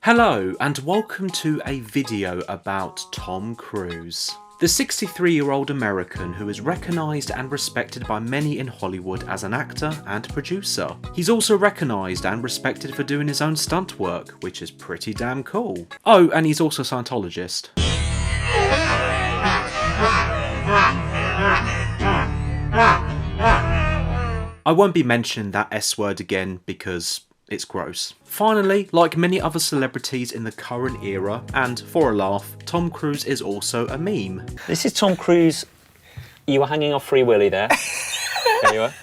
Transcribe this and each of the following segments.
Hello and welcome to a video about Tom Cruise. The 63-year-old American who is recognised and respected by many in Hollywood as an actor and producer. He's also recognised and respected for doing his own stunt work, which is pretty damn cool. Oh, and he's also a Scientologist. I won't be mentioning that S word again because it's gross. Finally, like many other celebrities in the current era, and for a laugh, Tom Cruise is also a meme. This is Tom Cruise. You were hanging off Free Willy there. There you are.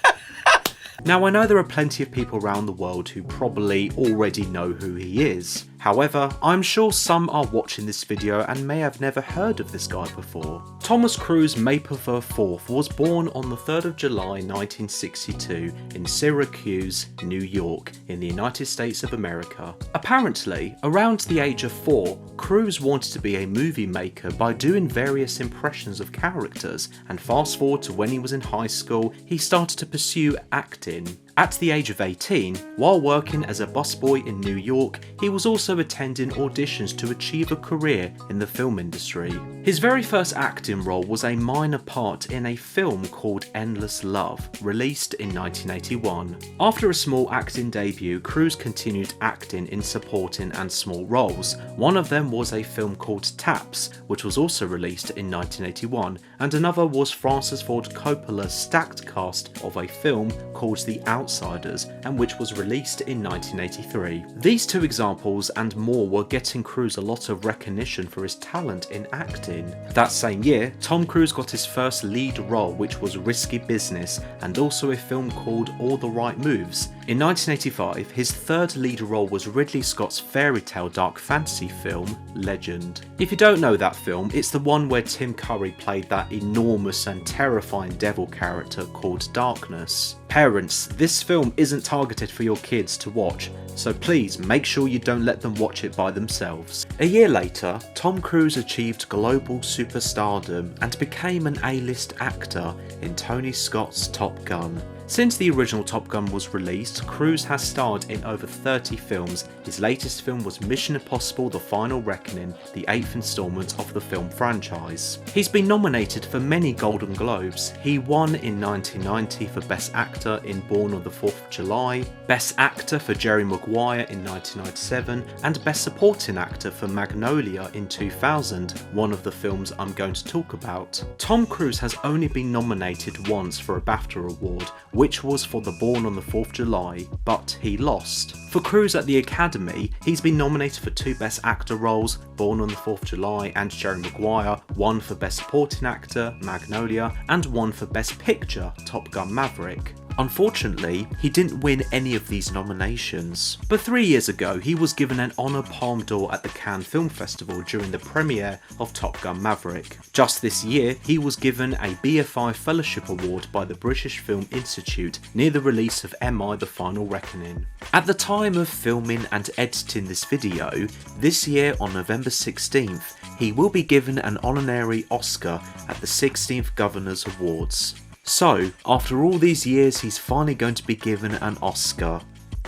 Now, I know there are plenty of people around the world who probably already know who he is. However, I'm sure some are watching this video and may have never heard of this guy before. Thomas Cruise Maypother IV was born on the 3rd of July 1962 in Syracuse, New York, in the United States of America. Apparently, around the age of 4, Cruise wanted to be a movie maker by doing various impressions of characters, and fast forward to when he was in high school, he started to pursue acting. At the age of 18, while working as a busboy in New York, he was also attending auditions to achieve a career in the film industry. His very first acting role was a minor part in a film called Endless Love, released in 1981. After a small acting debut, Cruise continued acting in supporting and small roles. One of them was a film called Taps, which was also released in 1981, and another was Francis Ford Coppola's stacked cast of a film called The Outsiders, and which was released in 1983. These two examples and more were getting Cruise a lot of recognition for his talent in acting. That same year, Tom Cruise got his first lead role, which was Risky Business, and also a film called All the Right Moves. In 1985, his third lead role was Ridley Scott's fairy tale dark fantasy film, Legend. If you don't know that film, it's the one where Tim Curry played that enormous and terrifying devil character called Darkness. Parents, this film isn't targeted for your kids to watch, so please make sure you don't let them watch it by themselves. A year later, Tom Cruise achieved global superstardom and became an A-list actor in Tony Scott's Top Gun. Since the original Top Gun was released, Cruise has starred in over 30 films. His latest film was Mission Impossible: The Final Reckoning, the 8th installment of the film franchise. He's been nominated for many Golden Globes. He won in 1990 for Best Actor in Born on the 4th of July, Best Actor for Jerry Maguire in 1997, and Best Supporting Actor for Magnolia in 2000, one of the films I'm going to talk about. Tom Cruise has only been nominated once for a BAFTA award, which was for the Born on the 4th of July, but he lost. For Cruise at the Academy, he's been nominated for 2 Best Actor roles, Born on the 4th of July and Jerry Maguire, 1 for Best Supporting Actor, Magnolia, and 1 for Best Picture, Top Gun Maverick. Unfortunately, he didn't win any of these nominations. But 3 years ago, he was given an Honour Palme d'Or at the Cannes Film Festival during the premiere of Top Gun Maverick. Just this year, he was given a BFI Fellowship Award by the British Film Institute near the release of MI: The Final Reckoning. At the time of filming and editing this video, this year on November 16th, he will be given an honorary Oscar at the 16th Governors Awards. So, after all these years, he's finally going to be given an Oscar.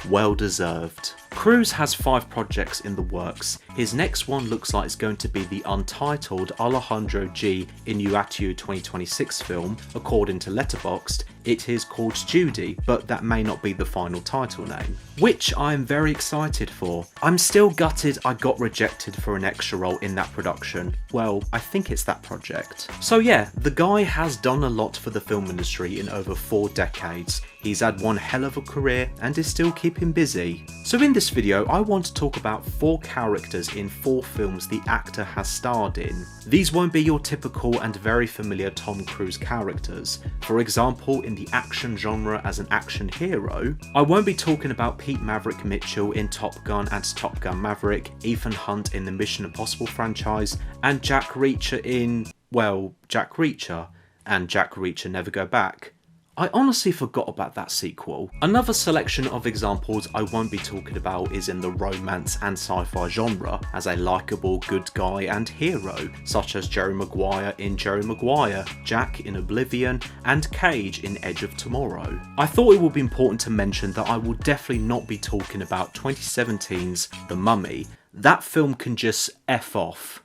Well deserved. Cruise has 5 projects in the works. His next one looks like it's going to be the untitled Alejandro G. Iñárritu 2026 film. According to Letterboxd, it is called Judy, but that may not be the final title name, which I am very excited for. I'm still gutted I got rejected for an extra role in that production. Well, I think it's that project. So yeah, the guy has done a lot for the film industry in over 4 decades. He's had one hell of a career and is still keeping busy. So in this video, I want to talk about 4 characters in 4 films the actor has starred in. These won't be your typical and very familiar Tom Cruise characters. For example, in the action genre as an action hero, I won't be talking about Pete Maverick Mitchell in Top Gun and Top Gun Maverick, Ethan Hunt in the Mission Impossible franchise, and Jack Reacher in, well, Jack Reacher, and Jack Reacher Never Go Back. I honestly forgot about that sequel. Another selection of examples I won't be talking about is in the romance and sci-fi genre as a likeable good guy and hero, such as Jerry Maguire in Jerry Maguire, Jack in Oblivion, and Cage in Edge of Tomorrow. I thought it would be important to mention that I will definitely not be talking about 2017's The Mummy, that film can just F off.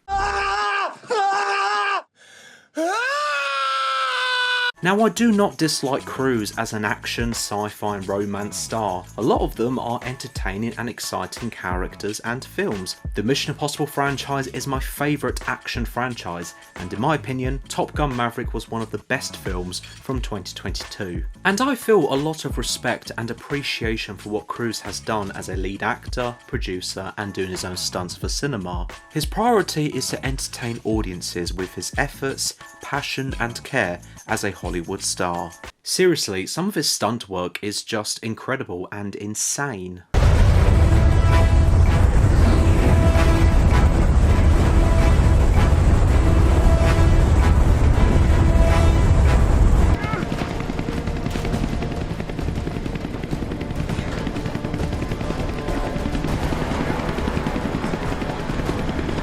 Now, I do not dislike Cruise as an action, sci-fi and romance star. A lot of them are entertaining and exciting characters and films. The Mission Impossible franchise is my favourite action franchise, and in my opinion, Top Gun Maverick was one of the best films from 2022. And I feel a lot of respect and appreciation for what Cruise has done as a lead actor, producer and doing his own stunts for cinema. His priority is to entertain audiences with his efforts, passion and care as a Hollywood star. Seriously, some of his stunt work is just incredible and insane.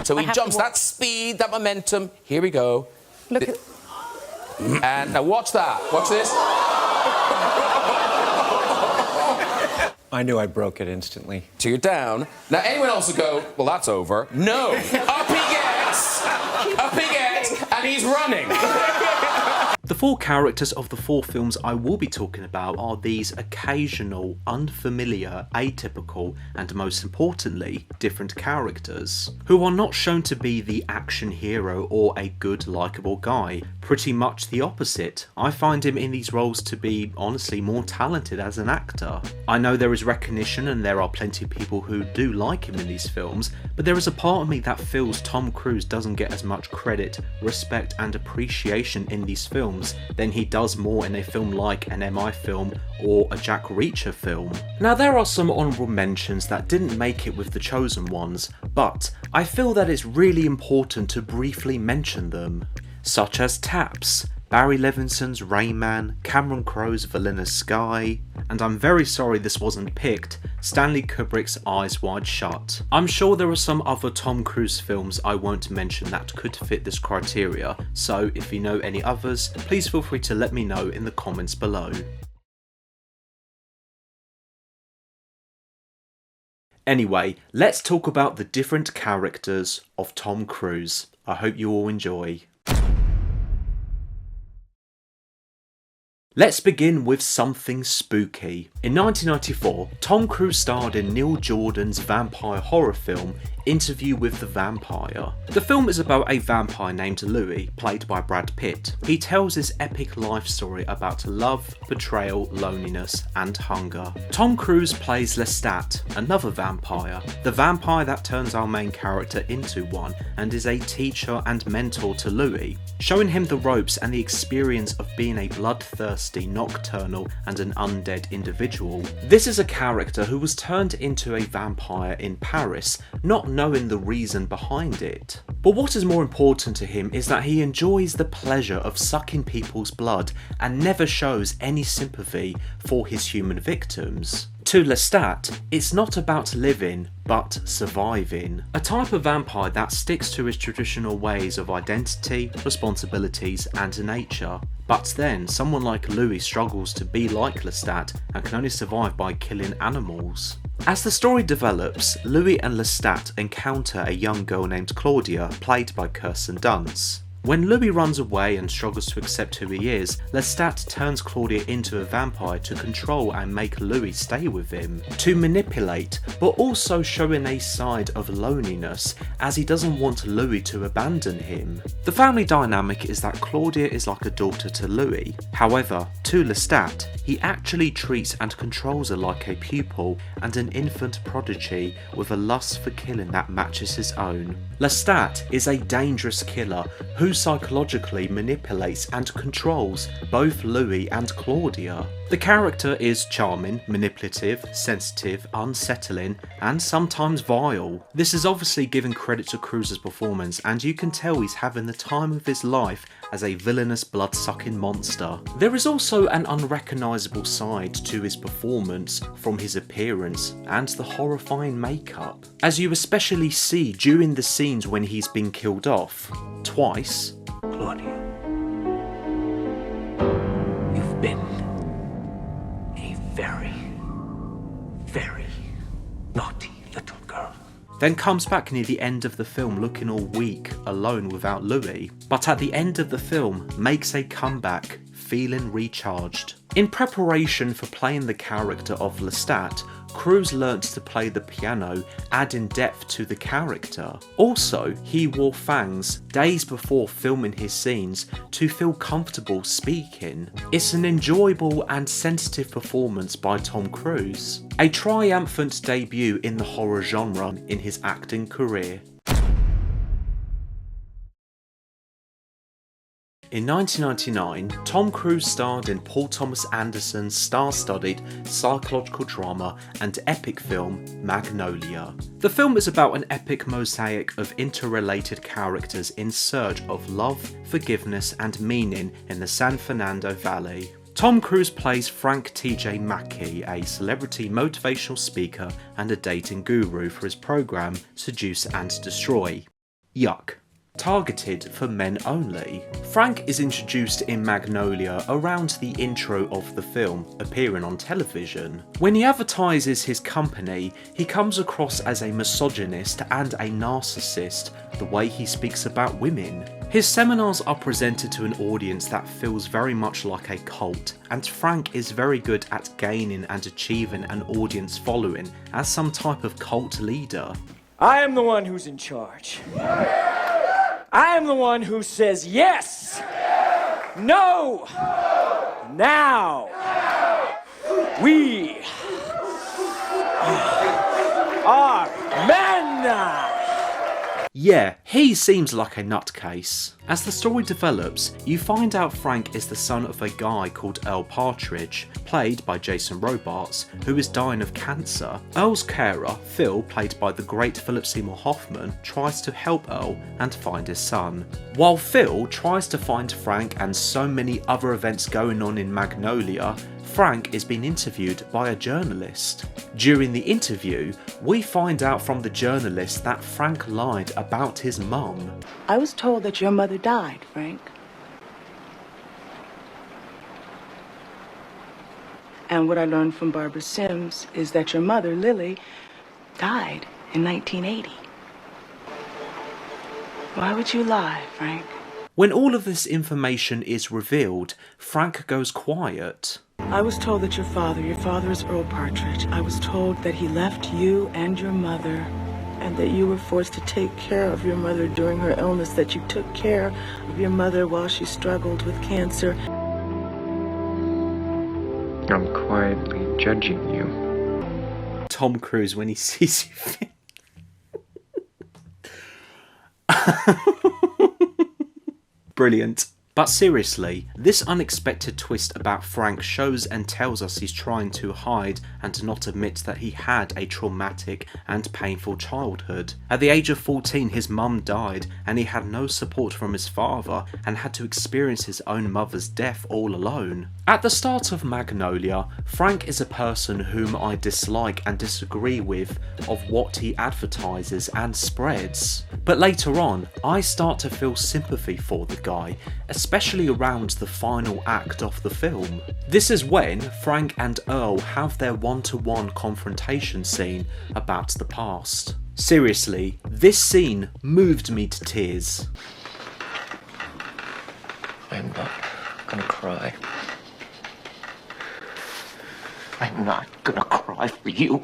So he jumps, that speed, that momentum. Here we go. Look at... And now watch that. Watch this. I knew I broke it instantly. So you're down. Now anyone else would go, well, that's over. No. Up he gets. Up he gets. And he's running. The four characters of the four films I will be talking about are these occasional, unfamiliar, atypical, and most importantly, different characters, who are not shown to be the action hero or a good, likeable guy. Pretty much the opposite. I find him in these roles to be, honestly, more talented as an actor. I know there is recognition and there are plenty of people who do like him in these films, but there is a part of me that feels Tom Cruise doesn't get as much credit, respect, and appreciation in these films than he does more in a film like an MI film or a Jack Reacher film. Now, there are some honourable mentions that didn't make it with the chosen ones, but I feel that it's really important to briefly mention them, such as Taps, Barry Levinson's Rain Man, Cameron Crowe's Vanilla Sky, and I'm very sorry this wasn't picked, Stanley Kubrick's Eyes Wide Shut. I'm sure there are some other Tom Cruise films I won't mention that could fit this criteria, so if you know any others, please feel free to let me know in the comments below. Anyway, let's talk about the different characters of Tom Cruise. I hope you all enjoy. Let's begin with something spooky. In 1994, Tom Cruise starred in Neil Jordan's vampire horror film Interview with the Vampire. The film is about a vampire named Louis, played by Brad Pitt. He tells his epic life story about love, betrayal, loneliness, and hunger. Tom Cruise plays Lestat, another vampire, the vampire that turns our main character into one, and is a teacher and mentor to Louis, showing him the ropes and the experience of being a bloodthirsty, nocturnal, and an undead individual. This is a character who was turned into a vampire in Paris, not knowing the reason behind it. But what is more important to him is that he enjoys the pleasure of sucking people's blood and never shows any sympathy for his human victims. To Lestat, it's not about living, but surviving. A type of vampire that sticks to his traditional ways of identity, responsibilities, and nature. But then, someone like Louis struggles to be like Lestat and can only survive by killing animals. As the story develops, Louis and Lestat encounter a young girl named Claudia, played by Kirsten Dunst. When Louis runs away and struggles to accept who he is, Lestat turns Claudia into a vampire to control and make Louis stay with him, to manipulate, but also showing a side of loneliness as he doesn't want Louis to abandon him. The family dynamic is that Claudia is like a daughter to Louis. However, to Lestat, he actually treats and controls her like a pupil and an infant prodigy with a lust for killing that matches his own. Lestat is a dangerous killer who psychologically manipulates and controls both Louis and Claudia. The character is charming, manipulative, sensitive, unsettling, and sometimes vile. This is obviously giving credit to Cruise's performance, and you can tell he's having the time of his life as a villainous blood-sucking monster. There is also an unrecognisable side to his performance from his appearance and the horrifying makeup, as you especially see during the scenes when he's been killed off. Twice. Claudia, you've been a very, very naughty little girl. then comes back near the end of the film looking all weak, alone without Louis, but at the end of the film makes a comeback, feeling recharged. In preparation for playing the character of Lestat, Cruise learnt to play the piano, adding depth to the character. Also, he wore fangs days before filming his scenes to feel comfortable speaking. It's an enjoyable and sensitive performance by Tom Cruise. A triumphant debut in the horror genre in his acting career. In 1999, Tom Cruise starred in Paul Thomas Anderson's star-studded psychological drama and epic film Magnolia. The film is about an epic mosaic of interrelated characters in search of love, forgiveness and meaning in the San Fernando Valley. Tom Cruise plays Frank T.J. Mackey, a celebrity motivational speaker and a dating guru for his program Seduce and Destroy. Yuck. Targeted for men only. Frank is introduced in Magnolia around the intro of the film, appearing on television. When he advertises his company, he comes across as a misogynist and a narcissist, the way he speaks about women. His seminars are presented to an audience that feels very much like a cult, and Frank is very good at gaining and achieving an audience following as some type of cult leader. I am the one who's in charge. I am the one who says yes, no, now. We are men. Yeah, he seems like a nutcase. As the story develops, you find out Frank is the son of a guy called Earl Partridge, played by Jason Robards, who is dying of cancer. Earl's carer, Phil, played by the great Philip Seymour Hoffman, tries to help Earl and find his son. While Phil tries to find Frank and so many other events going on in Magnolia, Frank is being interviewed by a journalist. During the interview, we find out from the journalist that Frank lied about his mum. I was told that your mother died, Frank. And what I learned from Barbara Sims is that your mother, Lily, died in 1980. Why would you lie, Frank? When all of this information is revealed, Frank goes quiet. I was told that your father is Earl Partridge. I was told that he left you and your mother, and that you were forced to take care of your mother during her illness, that you took care of your mother while she struggled with cancer. I'm quietly judging you. Tom Cruise when he sees you. Brilliant. But seriously, this unexpected twist about Frank shows and tells us he's trying to hide and not admit that he had a traumatic and painful childhood. At the age of 14, his mum died and he had no support from his father and had to experience his own mother's death all alone. At the start of Magnolia, Frank is a person whom I dislike and disagree with of what he advertises and spreads. But later on, I start to feel sympathy for the guy, especially around the final act of the film. This is when Frank and Earl have their one-to-one confrontation scene about the past. Seriously, this scene moved me to tears. I'm not gonna cry. I'm not gonna cry for you.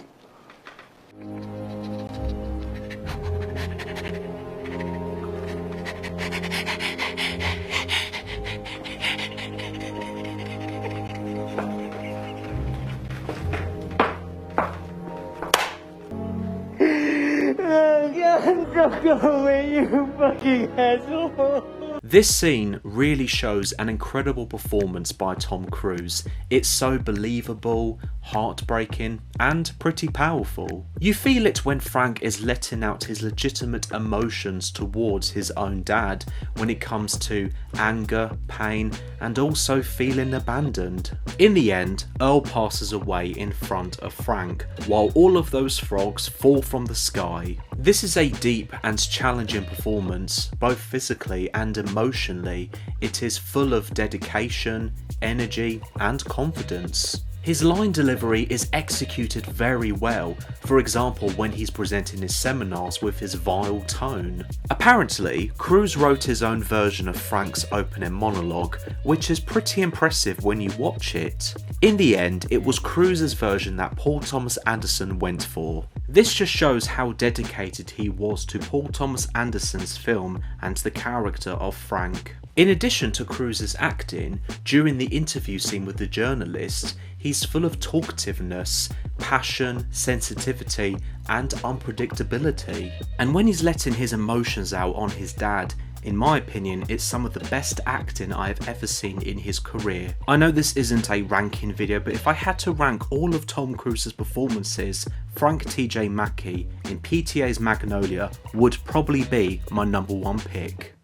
Don't go away, you fucking asshole. This scene really shows an incredible performance by Tom Cruise. It's so believable, heartbreaking, and pretty powerful. You feel it when Frank is letting out his legitimate emotions towards his own dad when it comes to anger, pain, and also feeling abandoned. In the end, Earl passes away in front of Frank, while all of those frogs fall from the sky. This is a deep and challenging performance, both physically and emotionally. It is full of dedication, energy, and confidence. His line delivery is executed very well, for example when he's presenting his seminars with his vile tone. Apparently, Cruise wrote his own version of Frank's opening monologue, which is pretty impressive when you watch it. In the end, it was Cruise's version that Paul Thomas Anderson went for. This just shows how dedicated he was to Paul Thomas Anderson's film and the character of Frank. In addition to Cruise's acting, during the interview scene with the journalist, he's full of talkativeness, passion, sensitivity, and unpredictability. And when he's letting his emotions out on his dad, in my opinion, it's some of the best acting I've ever seen in his career. I know this isn't a ranking video, but if I had to rank all of Tom Cruise's performances, Frank TJ Mackey in PTA's Magnolia would probably be my #1 pick.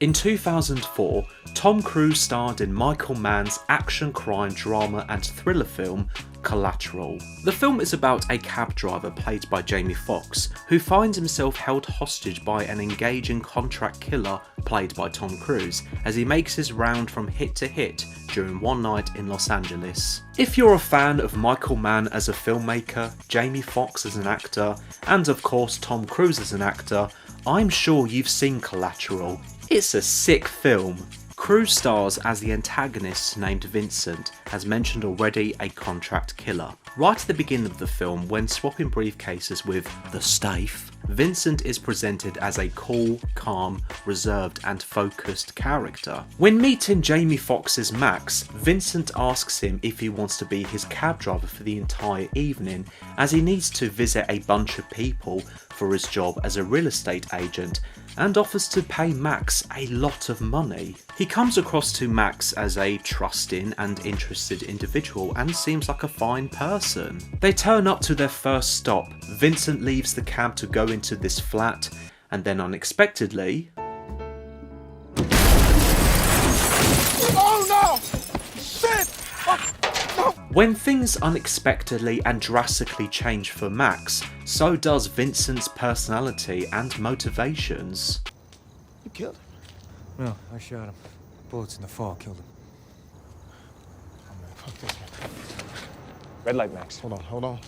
In 2004, Tom Cruise starred in Michael Mann's action, crime, drama and thriller film Collateral. The film is about a cab driver played by Jamie Foxx who finds himself held hostage by an engaging contract killer played by Tom Cruise as he makes his round from hit to hit during one night in Los Angeles. If you're a fan of Michael Mann as a filmmaker, Jamie Foxx as an actor, and of course Tom Cruise as an actor, I'm sure you've seen Collateral. It's a sick film. Cruise stars as the antagonist named Vincent, as mentioned already, a contract killer. Right at the beginning of the film, when swapping briefcases with the Stafe, Vincent is presented as a cool, calm, reserved and focused character. When meeting Jamie Foxx's Max, Vincent asks him if he wants to be his cab driver for the entire evening, as he needs to visit a bunch of people for his job as a real estate agent, and offers to pay Max a lot of money. He comes across to Max as a trusting and interested individual and seems like a fine person. They turn up to their first stop. Vincent leaves the cab to go into this flat, and then unexpectedly... Oh no! Shit! When things unexpectedly and drastically change for Max, so does Vincent's personality and motivations. You killed him? No, I shot him. Bullets in the fall killed him. Oh man, fuck this one. Red light, Max. Hold on.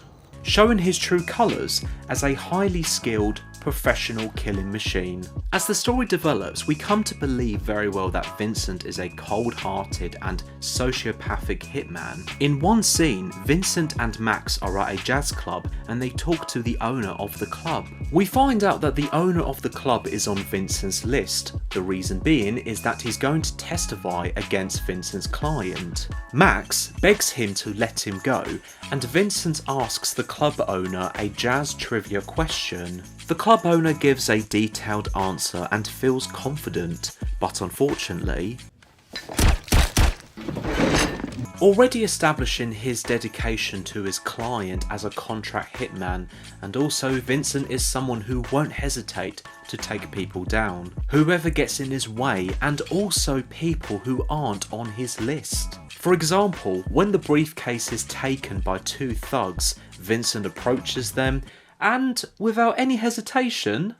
Showing his true colours as a highly skilled, professional killing machine. As the story develops, we come to believe very well that Vincent is a cold-hearted and sociopathic hitman. In one scene, Vincent and Max are at a jazz club and they talk to the owner of the club. We find out that the owner of the club is on Vincent's list. The reason being is that he's going to testify against Vincent's client. Max begs him to let him go, and Vincent asks the club owner a jazz trivia question. The club owner gives a detailed answer and feels confident, but unfortunately... Already establishing his dedication to his client as a contract hitman, and also Vincent is someone who won't hesitate to take people down, whoever gets in his way, and also people who aren't on his list. For example, when the briefcase is taken by two thugs, Vincent approaches them and, without any hesitation,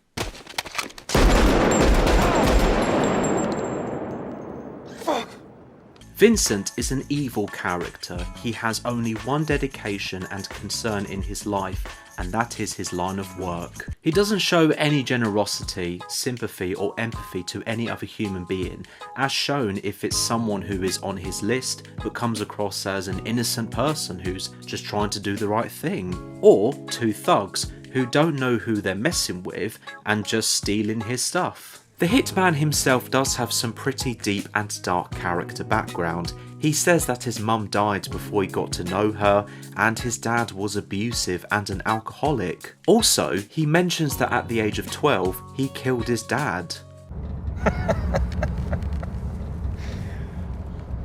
Vincent is an evil character. He has only one dedication and concern in his life, and that is his line of work. He doesn't show any generosity, sympathy or empathy to any other human being, as shown if it's someone who is on his list but comes across as an innocent person who's just trying to do the right thing, or two thugs who don't know who they're messing with and just stealing his stuff. The hitman himself does have some pretty deep and dark character background. He says that his mum died before he got to know her, and his dad was abusive and an alcoholic. Also, he mentions that at the age of 12, he killed his dad.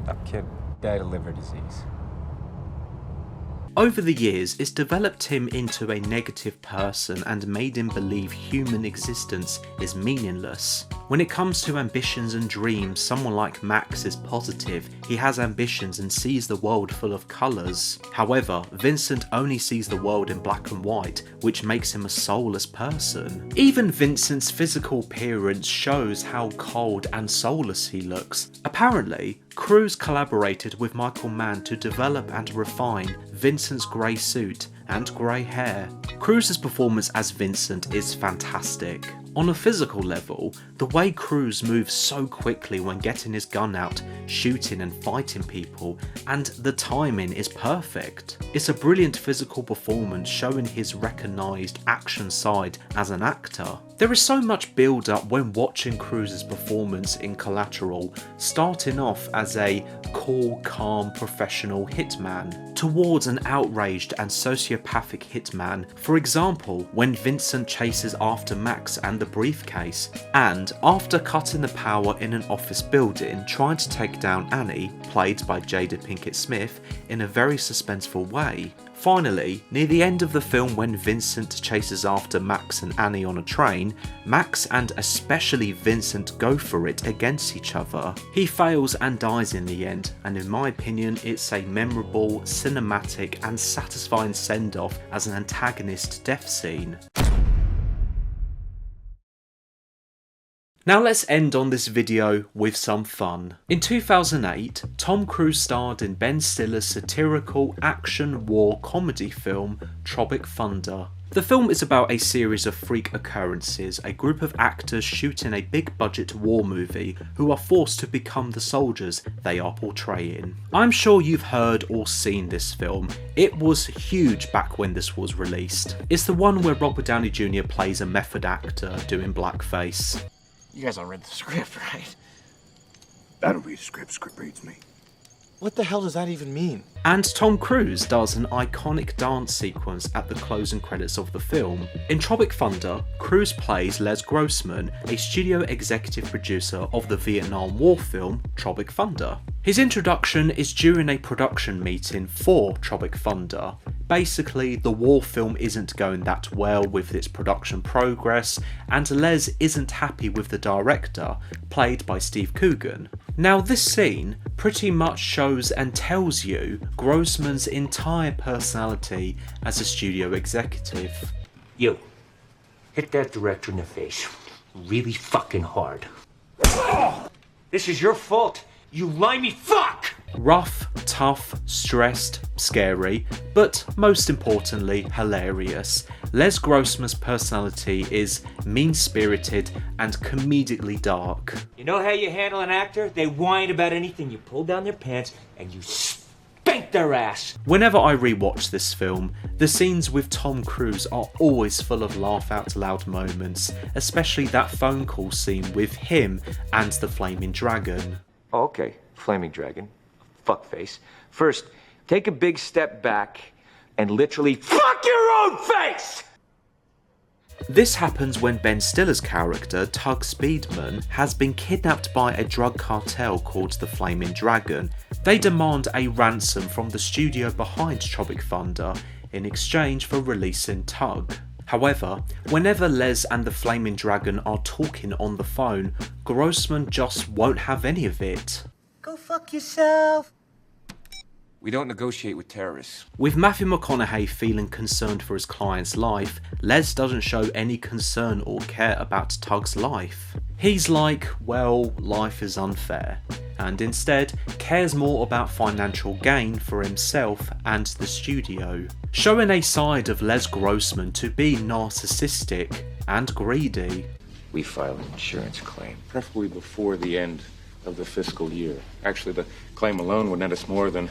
That kid died of liver disease. Over the years, it's developed him into a negative person and made him believe human existence is meaningless. When it comes to ambitions and dreams, someone like Max is positive. He has ambitions and sees the world full of colours. However, Vincent only sees the world in black and white, which makes him a soulless person. Even Vincent's physical appearance shows how cold and soulless he looks. Apparently, Cruise collaborated with Michael Mann to develop and refine Vincent's grey suit and grey hair. Cruise's performance as Vincent is fantastic. On a physical level, the way Cruise moves so quickly when getting his gun out, shooting and fighting people, and the timing is perfect. It's a brilliant physical performance showing his recognised action side as an actor. There is so much build up when watching Cruise's performance in Collateral, starting off as a cool, calm, professional hitman, towards an outraged and sociopathic hitman, for example when Vincent chases after Max and the briefcase, and after cutting the power in an office building trying to take down Annie, played by Jada Pinkett Smith, in a very suspenseful way. Finally, near the end of the film when Vincent chases after Max and Annie on a train, Max and especially Vincent go for it against each other. He fails and dies in the end, and in my opinion it's a memorable, cinematic and satisfying send-off as an antagonist death scene. Now let's end on this video with some fun. In 2008, Tom Cruise starred in Ben Stiller's satirical action war comedy film Tropic Thunder. The film is about a series of freak occurrences, a group of actors shooting a big budget war movie who are forced to become the soldiers they are portraying. I'm sure you've heard or seen this film. It was huge back when this was released. It's the one where Robert Downey Jr. plays a method actor doing blackface. You guys all read the script, right? I don't read a script. Script reads me. What the hell does that even mean? And Tom Cruise does an iconic dance sequence at the closing credits of the film. In Tropic Thunder, Cruise plays Les Grossman, a studio executive producer of the Vietnam War film Tropic Thunder. His introduction is during a production meeting for Tropic Thunder. Basically, the war film isn't going that well with its production progress, and Les isn't happy with the director, played by Steve Coogan. Now this scene pretty much shows and tells you Grossman's entire personality as a studio executive. You. Hit that director in the face. Really fucking hard. This is your fault. You limey fuck! Rough, tough, stressed, scary, but most importantly, hilarious. Les Grossman's personality is mean-spirited and comedically dark. You know how you handle an actor? They whine about anything. You pull down their pants and you spank their ass. Whenever I rewatch this film, the scenes with Tom Cruise are always full of laugh-out-loud moments, especially that phone call scene with him and the Flaming Dragon. Oh, okay, Flaming Dragon. Fuckface. First, take a big step back and literally fuck your own face! This happens when Ben Stiller's character, Tug Speedman, has been kidnapped by a drug cartel called the Flaming Dragon. They demand a ransom from the studio behind Tropic Thunder in exchange for releasing Tug. However, whenever Les and the Flaming Dragon are talking on the phone, Grossman just won't have any of it. Go fuck yourself. We don't negotiate with terrorists. With Matthew McConaughey feeling concerned for his client's life, Les doesn't show any concern or care about Tug's life. He's like, well, life is unfair, and instead cares more about financial gain for himself and the studio, showing a side of Les Grossman to be narcissistic and greedy. We file an insurance claim. Preferably before the end of the fiscal year. Actually, the claim alone would net us more than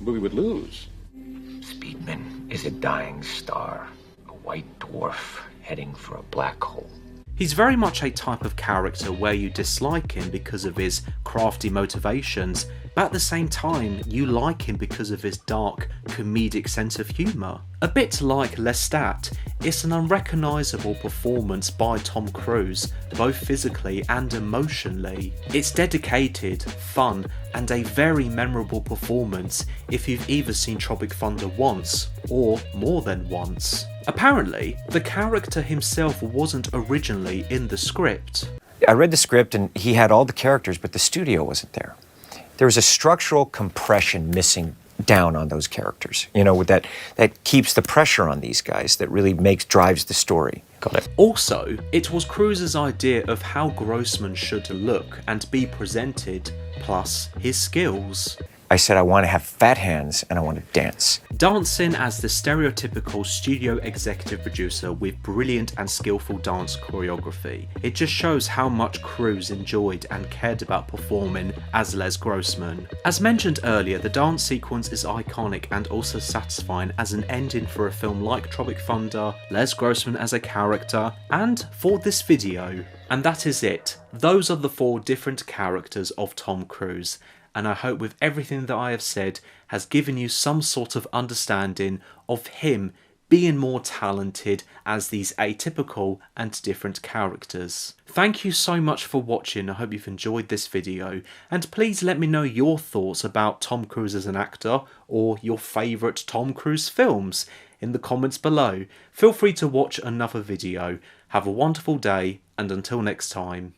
we would lose. Speedman is a dying star, a white dwarf heading for a black hole. He's very much a type of character where you dislike him because of his crafty motivations, but at the same time you like him because of his dark, comedic sense of humour. A bit like Lestat, it's an unrecognisable performance by Tom Cruise, both physically and emotionally. It's dedicated, fun, and a very memorable performance if you've either seen Tropic Thunder once, or more than once. Apparently, the character himself wasn't originally in the script. I read the script and he had all the characters, but the studio wasn't there. There was a structural compression missing down on those characters, you know, with that keeps the pressure on these guys, that really drives the story. Got it. Also, it was Cruise's idea of how Grossman should look and be presented, plus his skills. I said I want to have fat hands and I want to dance. Dancing as the stereotypical studio executive producer with brilliant and skillful dance choreography. It just shows how much Cruise enjoyed and cared about performing as Les Grossman. As mentioned earlier, the dance sequence is iconic and also satisfying as an ending for a film like Tropic Thunder, Les Grossman as a character, and for this video. And that is it. Those are the 4 different characters of Tom Cruise. And I hope with everything that I have said has given you some sort of understanding of him being more talented as these atypical and different characters. Thank you so much for watching. I hope you've enjoyed this video, and please let me know your thoughts about Tom Cruise as an actor or your favourite Tom Cruise films in the comments below. Feel free to watch another video. Have a wonderful day, and until next time.